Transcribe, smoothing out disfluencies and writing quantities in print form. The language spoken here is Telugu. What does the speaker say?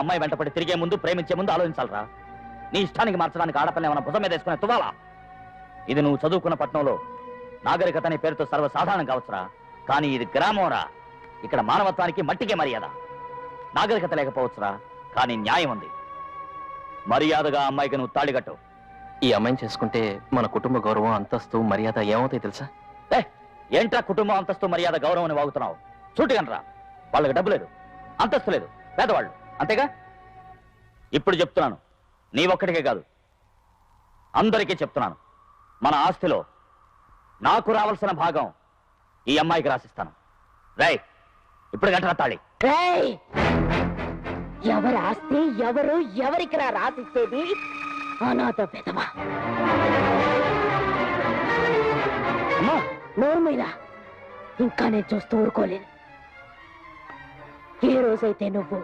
అమ్మాయి వెంటపడి తిరిగే ముందు ప్రేమించే ముందు ఆలోచించాలరా. నీ ఇష్టానికి మార్చడానికి ఆడపిల్ల ఏమైనా భుజం మీద వేసుకునే తువ్వాలా? ఇది నువ్వు చదువుకున్న పట్టణంలో నాగరికత అనే పేరుతో సర్వసాధారణం కావచ్చురా, కానీ ఇది గ్రామంరా. ఇక్కడ మానవత్వానికి మట్టికే మర్యాద. నాగరికత లేకపోవచ్చురా, కానీ న్యాయం ఉంది. మర్యాదగా అమ్మాయికి నువ్వు తాళికట్టు. ఈ అమ్మాయిని చేసుకుంటే మన కుటుంబ గౌరవం, అంతస్తు, మర్యాద ఏమవుతాయి తెలుసా? ఏంట్రా కుటుంబం, అంతస్తు, మర్యాద, గౌరవం అని వాగుతున్నావు? చూటుగనరా, వాళ్ళకి డబ్బు లేదు, అంతస్తు లేదు, పేదవాళ్ళు అంతేగా. ఇప్పుడు చెప్తున్నాను, నీ ఒక్కడికే కాదు అందరికీ చెప్తున్నాను, మన ఆస్తిలో నాకు రావాల్సిన భాగం ఈ అమ్మాయికి రాసిస్తాను. రై ఇప్పుడు గంటరా తాళి. ఎవరి ఆస్తి ఎవరు ఎవరికి రాసిచ్చేది? అనాథ పెదవా. అమ్మా నోర్మైనా ఇంకా నేను చూస్తూ ఊరుకోలేను. ఏ రోజైతే నువ్వు